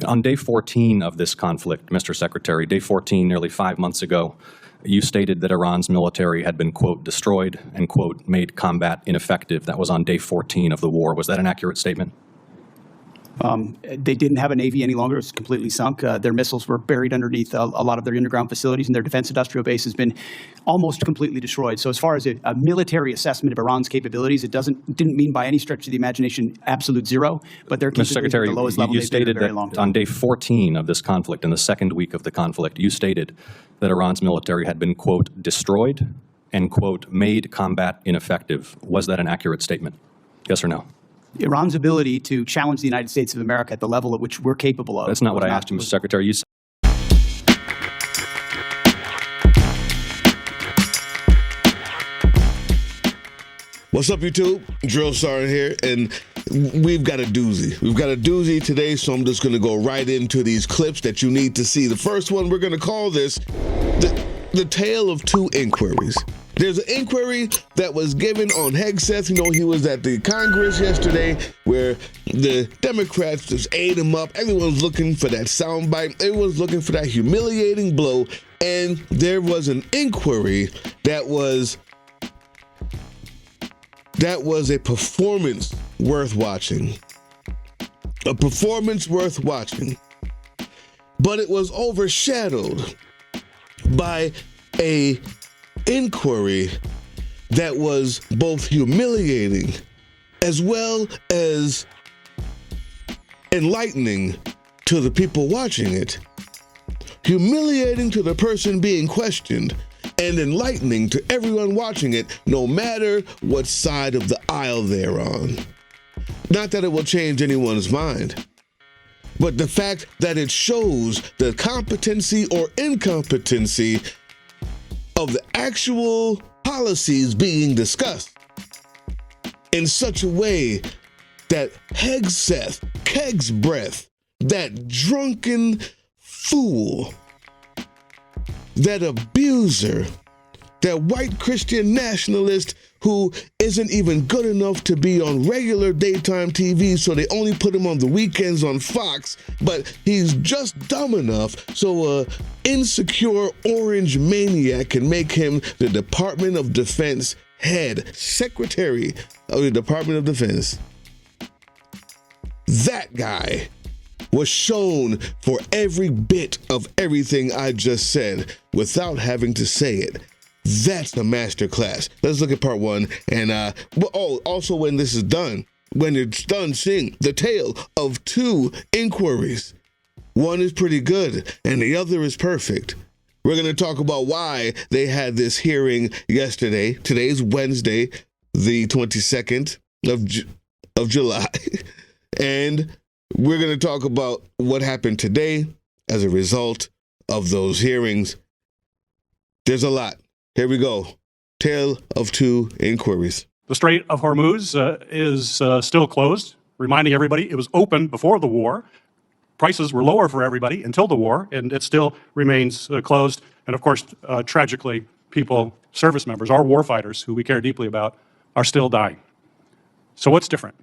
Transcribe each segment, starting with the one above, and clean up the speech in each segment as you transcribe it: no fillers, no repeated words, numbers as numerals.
On day 14 of this conflict, Mr. Secretary, day 14, nearly 5 months ago, you stated that Iran's military had been, quote, destroyed and, quote, made combat ineffective. That was on day 14 of the war. Was that an accurate statement? They didn't have a Navy any longer. It was completely sunk. Their missiles were buried underneath a lot of their underground facilities, and their defense industrial base has been almost completely destroyed. So as far as a military assessment of Iran's capabilities, it didn't mean by any stretch of the imagination absolute zero, but their capabilities Mr. Secretary, are the lowest level you they've been in a stated very that long time. on day 14 of this conflict, in the second week of the conflict, you stated that Iran's military had been, quote, destroyed and, quote, made combat ineffective. Was that an accurate statement? Yes or no? Iran's ability to challenge the United States of America at the level at which we're capable of. That's not what I asked you, Mr. Secretary. You said What's up, YouTube? Drill Sergeant here, and we've got a doozy. We've got a doozy today, so I'm just going to go right into these clips that you need to see. The first one, we're going to call this the tale of two inquiries. There's an inquiry that was given on Hegseth. You know, he was at the Congress yesterday where the Democrats just ate him up. Everyone's looking for that soundbite. Everyone's looking for that humiliating blow. And there was an inquiry that was a performance worth watching. A performance worth watching. But it was overshadowed by a inquiry that was both humiliating as well as enlightening to the people watching it. Humiliating to the person being questioned and enlightening to everyone watching it, no matter what side of the aisle they're on. Not that it will change anyone's mind, but the fact that it shows the competency or incompetency of the actual policies being discussed in such a way that Hegseth, Keg's breath, that drunken fool, that abuser, that white Christian nationalist who isn't even good enough to be on regular daytime TV, so they only put him on the weekends on Fox, but he's just dumb enough so a insecure orange maniac can make him the Department of Defense head, Secretary of the Department of Defense. That guy was shown for every bit of everything I just said without having to say it. That's a master class. Let's look at part one. And also when this is done, when you're done seeing the tale of two inquiries, one is pretty good and the other is perfect. We're going to talk about why they had this hearing yesterday. Today's Wednesday, the 22nd of July. And we're going to talk about what happened today as a result of those hearings. There's a lot. Here we go. Tale of two inquiries. The Strait of Hormuz is still closed, reminding everybody it was open before the war. Prices were lower for everybody until the war, and it still remains closed. And of course, tragically, people, service members, our warfighters, who we care deeply about, are still dying. So what's different?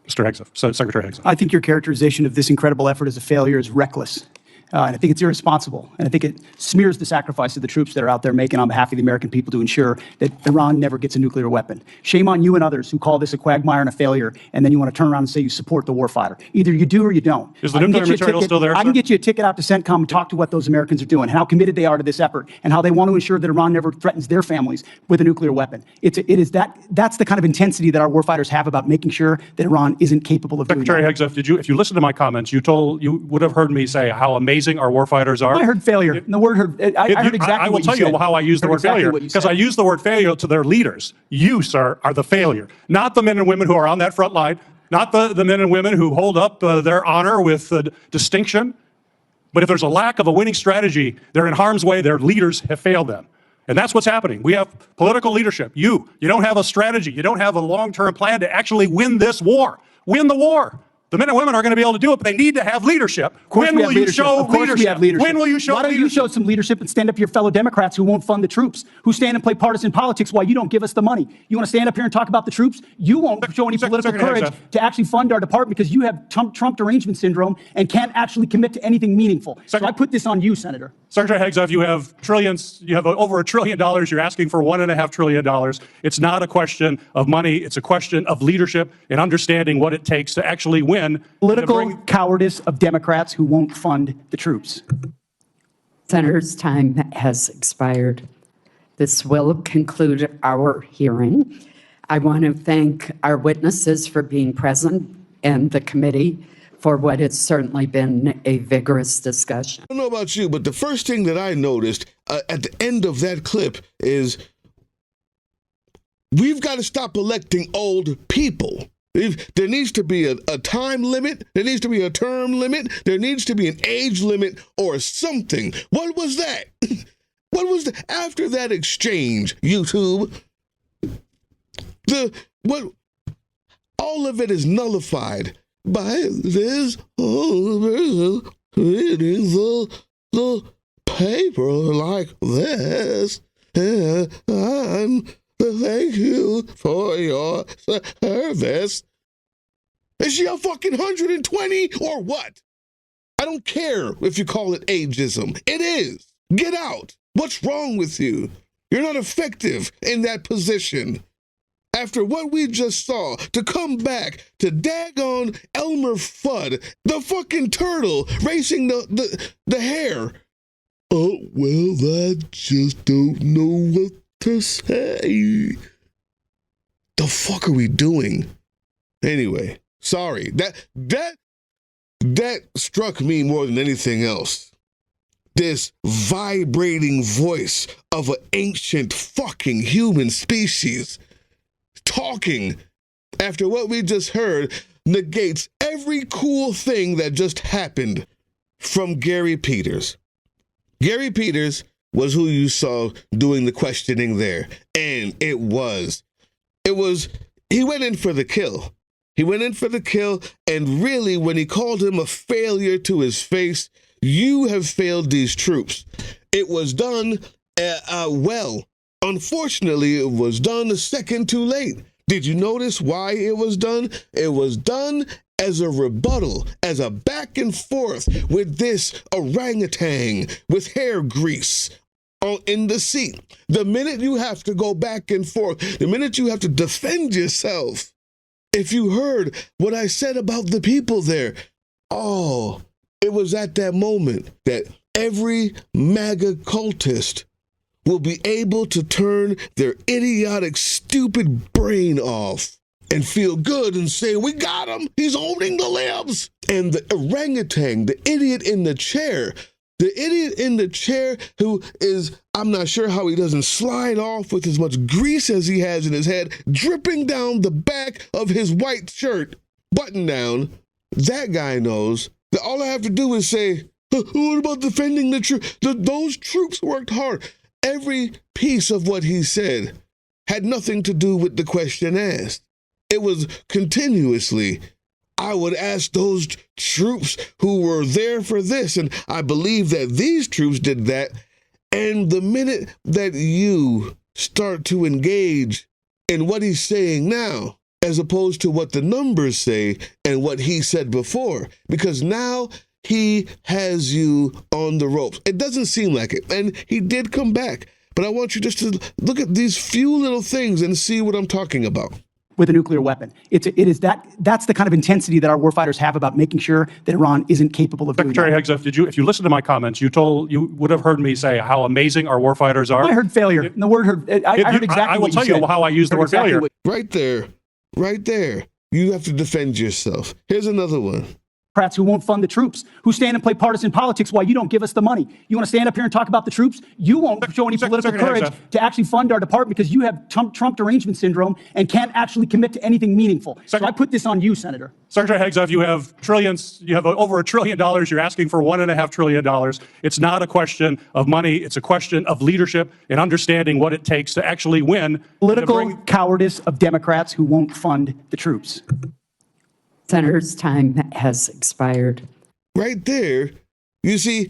Mr. Hegseth, Secretary Hegseth. I think your characterization of this incredible effort as a failure is reckless. And I think it's irresponsible. And I think it smears the sacrifice of the troops that are out there making on behalf of the American people to ensure that Iran never gets a nuclear weapon. Shame on you and others who call this a quagmire and a failure, and then you want to turn around and say you support the warfighter. Either you do or you don't. Is the nuclear material still there, I can sir? get you a ticket out to CENTCOM and talk to what those Americans are doing, and how committed they are to this effort, and how they want to ensure that Iran never threatens their families with a nuclear weapon. That's the kind of intensity that our warfighters have about making sure that Iran isn't capable of doing that. Secretary Hegseth, if you listened to my comments, you would have heard me say how amazing our warfighters are. I heard failure. And the word I heard exactly I will what you tell you said. how I use the word failure, because I use the word failure to their leaders. You, sir, are the failure, not the men and women who are on that front line, not the men and women who hold up their honor with distinction. But if there's a lack of a winning strategy, they're in harm's way. Their leaders have failed them. And that's what's happening. We have political leadership. You don't have a strategy. You don't have a long-term plan to actually win this war. Win the war. The men and women are going to be able to do it, but they need to have leadership. When will you show Of course we have leadership. When will you show Why don't you show some leadership and stand up to your fellow Democrats who won't fund the troops, who stand and play partisan politics while you don't give us the money? You want to stand up here and talk about the troops? You won't show any political Secretary courage Hegseth. to actually fund our department because you have Trump derangement syndrome and can't actually commit to anything meaningful. So I put this on you, Senator. Secretary Hegseth, you have trillions, you have over $1 trillion. You're asking for $1.5 trillion. It's not a question of money. It's a question of leadership and understanding what it takes to actually win. Political cowardice of Democrats who won't fund the troops. Senator's time has expired. This will conclude our hearing. I want to thank our witnesses for being present and the committee for what has certainly been a vigorous discussion. I don't know about you, but the first thing that I noticed at the end of that clip is we've got to stop electing old people. There needs to be a time limit. There needs to be a term limit. There needs to be an age limit or something. What was that? What was the, after that exchange, YouTube? All of it is nullified by this reading the paper like this. And thank you for your service. Is she a fucking 120 or what? I don't care if you call it ageism. It is. Get out. What's wrong with you? You're not effective in that position. After what we just saw, to come back to daggone Elmer Fudd, the fucking turtle racing the hare. Oh, well, I just don't know what to say. The fuck are we doing? Anyway, sorry. That struck me more than anything else. This vibrating voice of an ancient fucking human species talking after what we just heard negates every cool thing that just happened from Gary Peters. Gary Peters was who you saw doing the questioning there. And he went in for the kill. He went in for the kill, and really, when he called him a failure to his face, you have failed these troops. It was done well. Unfortunately, it was done a second too late. Did you notice why it was done? It was done as a rebuttal, as a back and forth with this orangutan with hair grease in the seat. The minute you have to go back and forth, the minute you have to defend yourself, if you heard what I said about the people there, oh, it was at that moment that every MAGA cultist will be able to turn their idiotic, stupid brain off and feel good and say, we got him, he's owning the libs. And the orangutan, the idiot in the chair who is, I'm not sure how he doesn't slide off with as much grease as he has in his head, dripping down the back of his white shirt, button down, that guy knows that all I have to do is say, what about defending the troops? Those troops worked hard. Every piece of what he said had nothing to do with the question asked. It was continuously, I would ask those troops who were there for this, and I believe that these troops did that. And the minute that you start to engage in what he's saying now, as opposed to what the numbers say and what he said before, because now he has you on the ropes. It doesn't seem like it. And he did come back. But I want you just to look at these few little things and see what I'm talking about. With a nuclear weapon. That's the kind of intensity that our warfighters have about making sure that Iran isn't capable of doing that. Secretary Hegseth, if you listen to my comments, you would have heard me say how amazing our warfighters are. I heard failure. And the word I heard exactly I will what you tell you said. how I use the word Exactly failure. Right there. You have to defend yourself. Here's another one. Democrats who won't fund the troops, who stand and play partisan politics while you don't give us the money. You want to stand up here and talk about the troops? You won't show any political Secretary courage Hegseth. to actually fund our department because you have Trump derangement syndrome and can't actually commit to anything meaningful. So I put this on you, Senator. Secretary Hegseth, you have trillions, you have over $1 trillion. You're asking for $1.5 trillion. It's not a question of money. It's a question of leadership and understanding what it takes to actually win. Political cowardice of Democrats who won't fund the troops. Senator's time has expired. Right there, you see,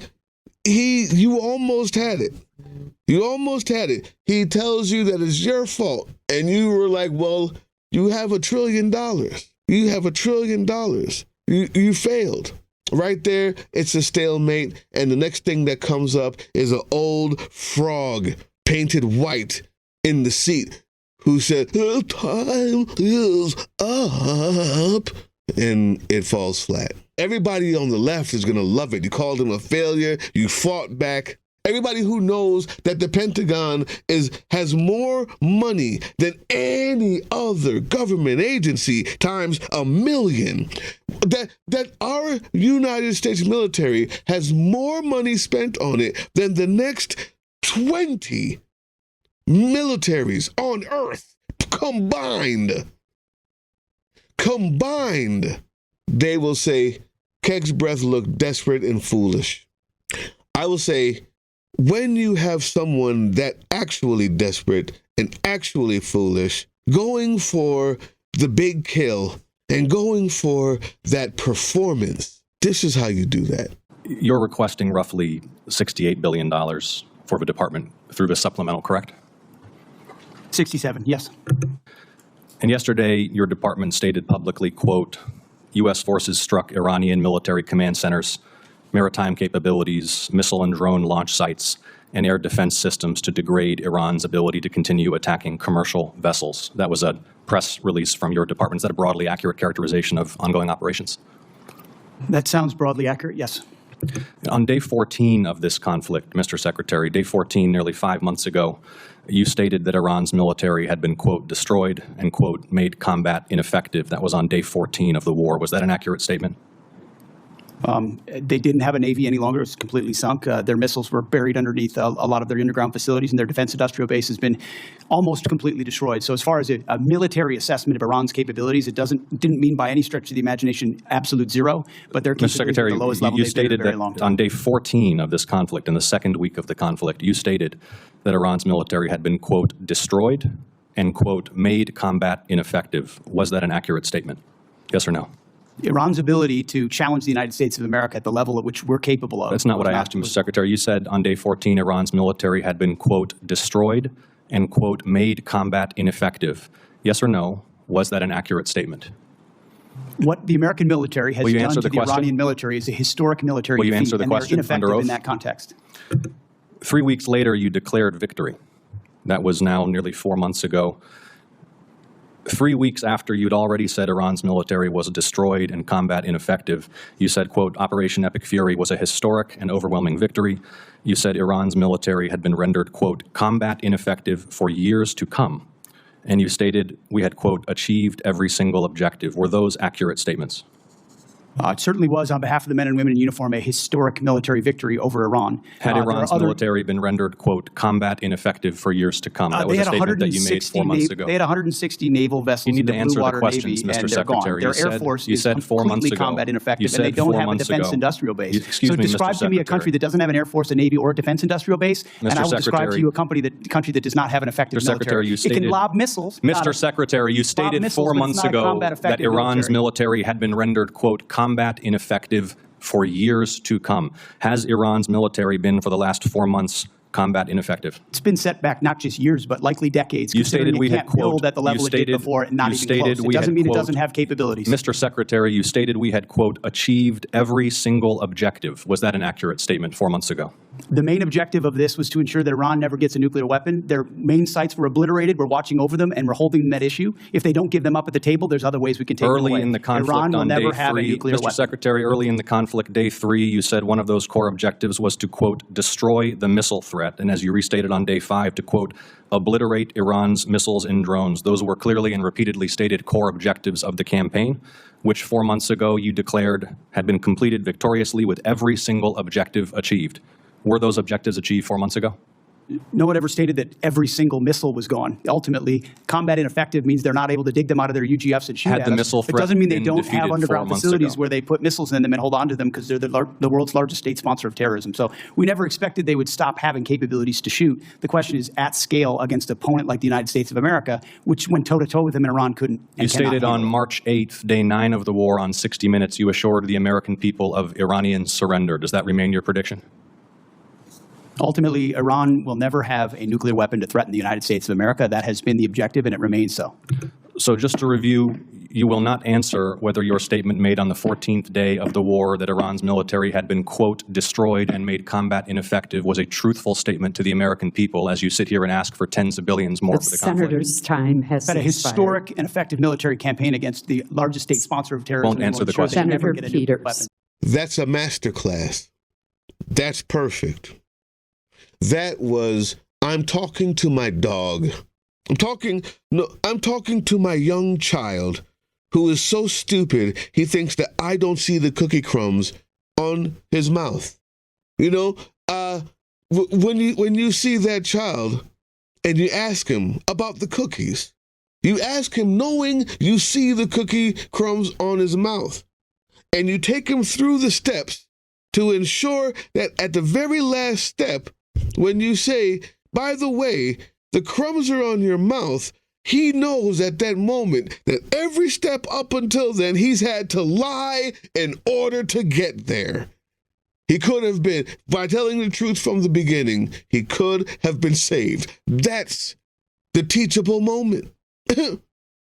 you almost had it. You almost had it. He tells you that it's your fault. And you were like, well, you have $1 trillion. You have $1 trillion. You failed. Right there, it's a stalemate. And the next thing that comes up is an old frog painted white in the seat who said, the time is up. And it falls flat. Everybody on the left is going to love it. You called him a failure. You fought back. Everybody who knows that the Pentagon has more money than any other government agency times 1,000,000. That our United States military has more money spent on it than the next 20 militaries on Earth combined. They will say, Keg's breath looked desperate and foolish. I will say, when you have someone that actually desperate and actually foolish, going for the big kill and going for that performance, this is how you do that. You're requesting roughly $68 billion for the department through the supplemental, correct? 67, yes. And yesterday, your department stated publicly, quote, U.S. forces struck Iranian military command centers, maritime capabilities, missile and drone launch sites, and air defense systems to degrade Iran's ability to continue attacking commercial vessels. That was a press release from your department. Is that a broadly accurate characterization of ongoing operations? That sounds broadly accurate, yes. On day 14 of this conflict, Mr. Secretary, day 14, nearly 5 months ago, you stated that Iran's military had been, quote, destroyed and, quote, made combat ineffective. That was on day 14 of the war. Was that an accurate statement? They didn't have a Navy any longer. It was completely sunk. Their missiles were buried underneath a lot of their underground facilities, and their defense industrial base has been almost completely destroyed. So as far as a military assessment of Iran's capabilities, it didn't mean by any stretch of the imagination absolute zero, but their capabilities Mr. Secretary, at the lowest level you they've been in a stated very that long time. on day 14 of this conflict, in the second week of the conflict, you stated that Iran's military had been, quote, destroyed and, quote, made combat ineffective. Was that an accurate statement? Yes or no? Iran's ability to challenge the United States of America at the level at which we're capable of. That's not what I asked you, Mr. Secretary. You said on day 14, Iran's military had been, quote, destroyed and, quote, made combat ineffective. Yes or no? Was that an accurate statement? What the American military has Will you done answer to the the question? Iranian military is a historic military Will you feat, answer the and they're question ineffective under oath? in that context. 3 weeks later, you declared victory. That was now nearly 4 months ago. 3 weeks after you'd already said Iran's military was destroyed and combat ineffective, you said, quote, Operation Epic Fury was a historic and overwhelming victory. You said Iran's military had been rendered, quote, combat ineffective for years to come. And you stated we had, quote, achieved every single objective. Were those accurate statements? It certainly was, on behalf of the men and women in uniform, a historic military victory over Iran. Had Iran's military been rendered, quote, combat ineffective for years to come? That was a statement that you made 4 months ago. They had 160 naval vessels You need in to the answer Blue the Water questions, Navy, Mr. and they're gone. Secretary. Their Air Force you is said 4 months completely ago. combat You ineffective, said and they don't 4 have a months defense ago. industrial base. Excuse So me, Mr. describe to me a country Secretary. that doesn't have an Air Force, a Navy, or a defense industrial base, and Mr. I will describe to Secretary. you a country that does not have an effective Mr. Secretary, military. you It stated, can lob missiles. Mr. Secretary, you stated missiles, 4 but it's months not a ago combat that effective Iran's military. military had been rendered, quote, combat ineffective for years to come. Has Iran's military been, for the last 4 months, combat ineffective? It's been set back not just years, but likely decades. You stated considering we it had, can't quote, build at the level you it did stated, before and not you even stated close. we It doesn't had, mean it quote, doesn't have capabilities. Mr. Secretary, you stated we had, quote, achieved every single objective. Was that an accurate statement 4 months ago? The main objective of this was to ensure that Iran never gets a nuclear weapon. Their main sites were obliterated. We're watching over them, and we're holding that issue. If they don't give them up at the table, there's other ways we can take them away. Early in the conflict Iran will on never day have a 3, nuclear Mr. weapon. Secretary, early in the conflict, day 3, you said one of those core objectives was to, quote, destroy the missile threat. And as you restated on day 5, to, quote, obliterate Iran's missiles and drones. Those were clearly and repeatedly stated core objectives of the campaign, which 4 months ago you declared had been completed victoriously with every single objective achieved. Were those objectives achieved 4 months ago? No one ever stated that every single missile was gone. Ultimately, combat ineffective means they're not able to dig them out of their UGFs and shoot Had at the us. missile It threat doesn't mean they been don't defeated have 4 underground months facilities ago? where they put missiles in them and hold on to them because they're the world's largest state sponsor of terrorism. So we never expected they would stop having capabilities to shoot. The question is at scale against an opponent like the United States of America, which went toe-to-toe with them in Iran couldn't and You cannot stated on handle. March 8th, day 9 of the war, on 60 Minutes, you assured the American people of Iranian surrender. Does that remain your prediction? Ultimately, Iran will never have a nuclear weapon to threaten the United States of America. That has been the objective, and it remains so. So just to review, you will not answer whether your statement made on the 14th day of the war that Iran's military had been, quote, destroyed and made combat ineffective was a truthful statement to the American people as you sit here and ask for tens of billions more The for the conflict. senator's time has Had a expired. historic and effective military campaign against the largest state sponsor of terrorism. Won't and answer will the ensure they question. never Senator get a nuclear Peters. weapon. That's a masterclass. That's perfect. That was, I'm talking to my dog. I'm talking to my young child who is so stupid he thinks that I don't see the cookie crumbs on his mouth. You know, when you see that child and you ask him about the cookies, you ask him knowing you see the cookie crumbs on his mouth, and you take him through the steps to ensure that at the very last step, when you say, by the way, the crumbs are on your mouth, he knows at that moment that every step up until then, he's had to lie in order to get there. He could have been, by telling the truth from the beginning, he could have been saved. That's the teachable moment.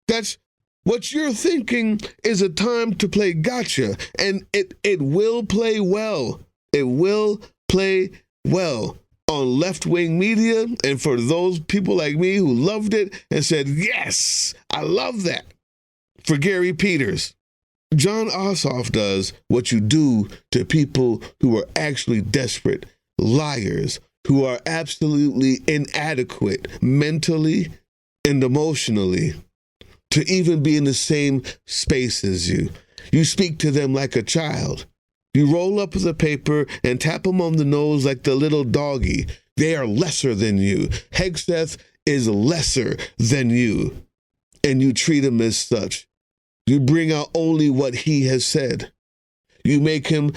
That's what you're thinking is a time to play gotcha, and it will play well. It will play well on left-wing media, and for those people like me who loved it and said, yes, I love that. For Gary Peters, Jon Ossoff does what you do to people who are actually desperate, liars, who are absolutely inadequate mentally and emotionally to even be in the same space as you. You speak to them like a child. You roll up the paper and tap them on the nose like the little doggy. They are lesser than you. Hegseth is lesser than you. And you treat him as such. You bring out only what he has said. You make him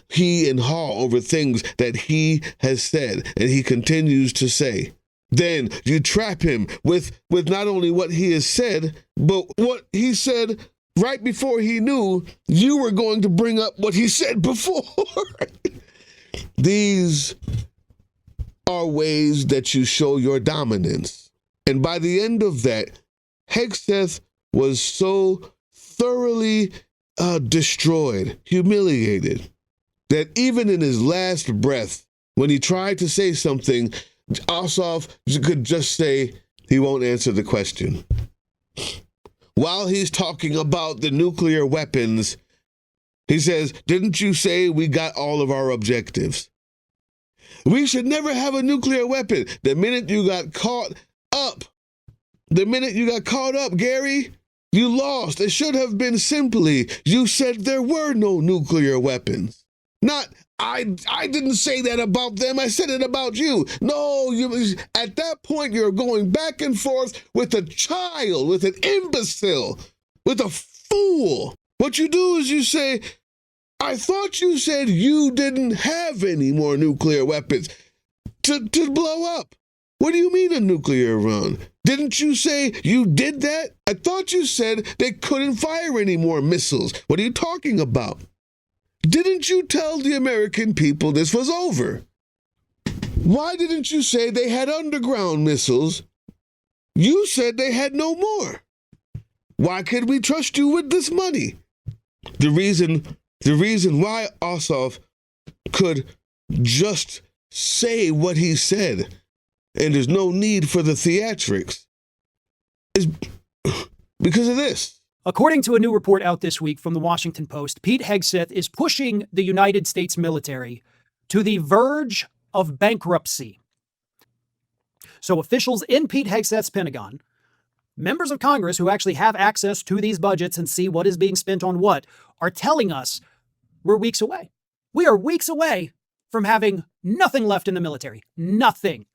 he and haw over things that he has said and he continues to say. Then you trap him with not only what he has said, but what he said right before he knew you were going to bring up what he said before. These are ways that you show your dominance. And by the end of that, Hegseth was so thoroughly destroyed, humiliated, that even in his last breath, when he tried to say something, Ossoff could just say he won't answer the question. While he's talking about the nuclear weapons, he says, didn't you say we got all of our objectives? We should never have a nuclear weapon. The minute you got caught up, Gary, you lost. It should have been simply, you said there were no nuclear weapons. Not, I didn't say that about them. I said it about you. No, at that point, you're going back and forth with a child, with an imbecile, with a fool. What you do is you say, I thought you said you didn't have any more nuclear weapons to blow up. What do you mean a nuclear Iran? Didn't you say you did that? I thought you said they couldn't fire any more missiles. What are you talking about? Didn't you tell the American people this was over? Why didn't you say they had underground missiles? You said they had no more. Why could we trust you with this money? The reason why Ossoff could just say what he said, and there's no need for the theatrics, is because of this. According to a new report out this week from the Washington Post, Pete Hegseth is pushing the United States military to the verge of bankruptcy. So officials in Pete Hegseth's Pentagon, members of Congress who actually have access to these budgets and see what is being spent on what, are telling us we're weeks away. We are weeks away from having nothing left in the military. Nothing.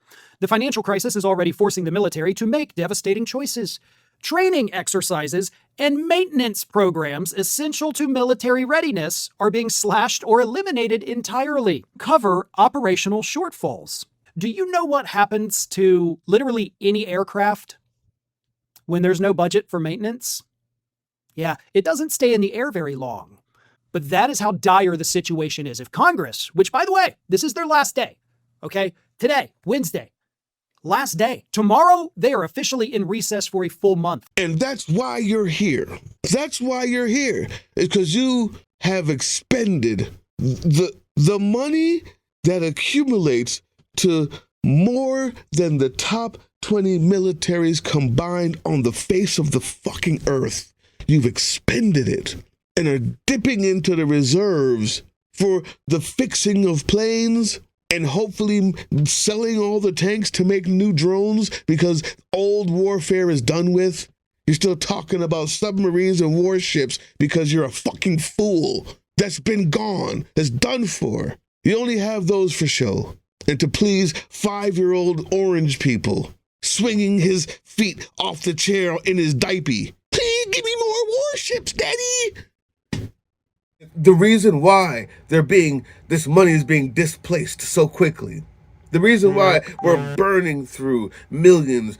The financial crisis is already forcing the military to make devastating choices. Training exercises and maintenance programs essential to military readiness are being slashed or eliminated entirely. Cover operational shortfalls. Do you know what happens to literally any aircraft when there's no budget for maintenance? Yeah, it doesn't stay in the air very long. But that is how dire the situation is. If Congress, which by the way, this is their last day, okay? Today, Wednesday, last day. Tomorrow, they are officially in recess for a full month. And that's why you're here. That's why you're here. It's because you have expended the money that accumulates to more than the top 20 militaries combined on the face of the fucking earth. You've expended it and are dipping into the reserves for the fixing of planes and hopefully selling all the tanks to make new drones because old warfare is done with. You're still talking about submarines and warships because you're a fucking fool. That's been gone. That's done for. You only have those for show and to please 5-year-old orange people, swinging his feet off the chair in his diaper. Please give me more warships, Daddy. The reason why this money is being displaced so quickly, the reason why we're burning through millions,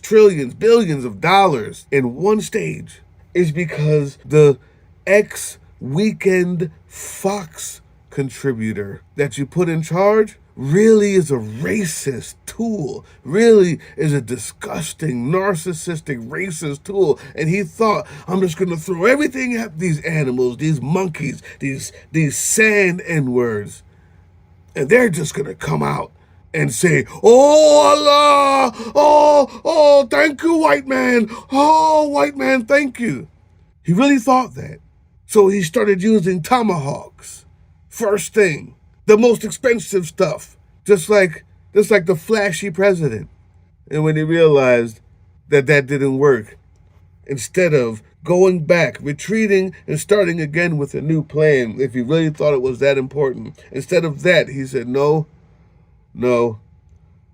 trillions, billions of dollars in one stage is because the ex-weekend Fox contributor that you put in charge really is a racist tool, really is a disgusting, narcissistic, racist tool. And he thought, I'm just going to throw everything at these animals, these monkeys, these sand N-words. And they're just going to come out and say, oh, Allah, oh, thank you, white man. Oh, white man, thank you. He really thought that. So he started using tomahawks. First thing. The most expensive stuff, just like the flashy president. And when he realized that didn't work, instead of going back, retreating, and starting again with a new plan, if he really thought it was that important, instead of that, he said, no,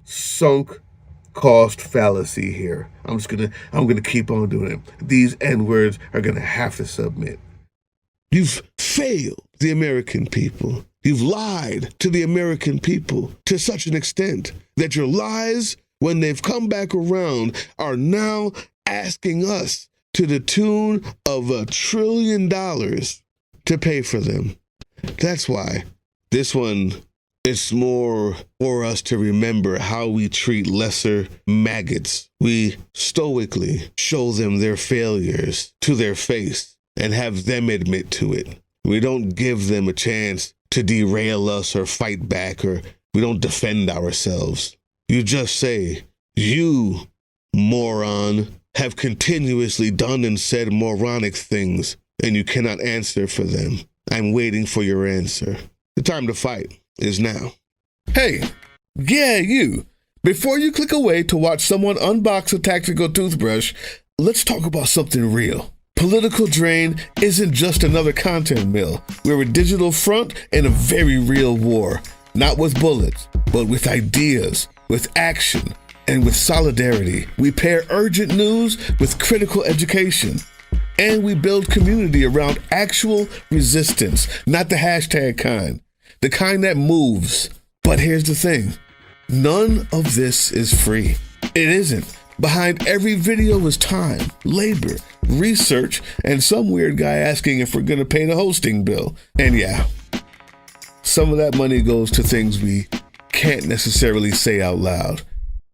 sunk cost fallacy here. I'm gonna keep on doing it. These N-words are gonna have to submit. You've failed the American people. You've lied to the American people to such an extent that your lies, when they've come back around, are now asking us to the tune of $1 trillion to pay for them. That's why this one is more for us to remember how we treat lesser maggots. We stoically show them their failures to their face and have them admit to it. We don't give them a chance to derail us or fight back, or we don't defend ourselves. You just say, you, moron, have continuously done and said moronic things, and you cannot answer for them. I'm waiting for your answer. The time to fight is now. Hey, yeah, you. Before you click away to watch someone unbox a tactical toothbrush, let's talk about something real. Political Drain isn't just another content mill. We're a digital front in a very real war. Not with bullets, but with ideas, with action, and with solidarity. We pair urgent news with critical education. And we build community around actual resistance, not the hashtag kind. The kind that moves. But here's the thing. None of this is free. It isn't. Behind every video is time, labor, research, and some weird guy asking if we're going to pay the hosting bill. And yeah, some of that money goes to things we can't necessarily say out loud.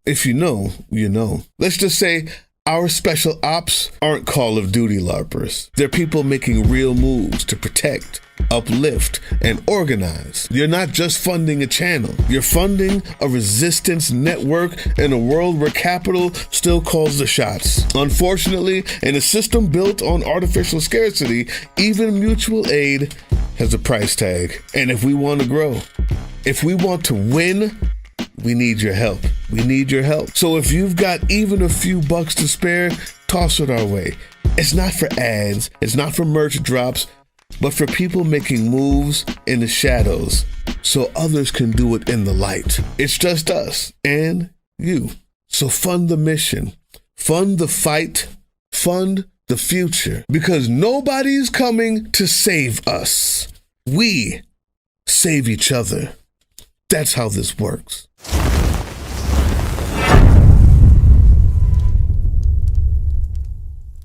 If you know, you know. Let's just say our special ops aren't Call of Duty LARPers. They're people making real moves to protect, uplift, and organize. You're not just funding a channel. You're funding a resistance network in a world where capital still calls the shots. Unfortunately, in a system built on artificial scarcity, even mutual aid has a price tag. And if we want to grow, if we want to win, we need your help. We need your help. So if you've got even a few bucks to spare, toss it our way. It's not for ads. It's not for merch drops. but for people making moves in the shadows so others can do it in the light. It's just us and you. So fund the mission, fund the fight, fund the future, because nobody's coming to save us. We save each other. That's how this works.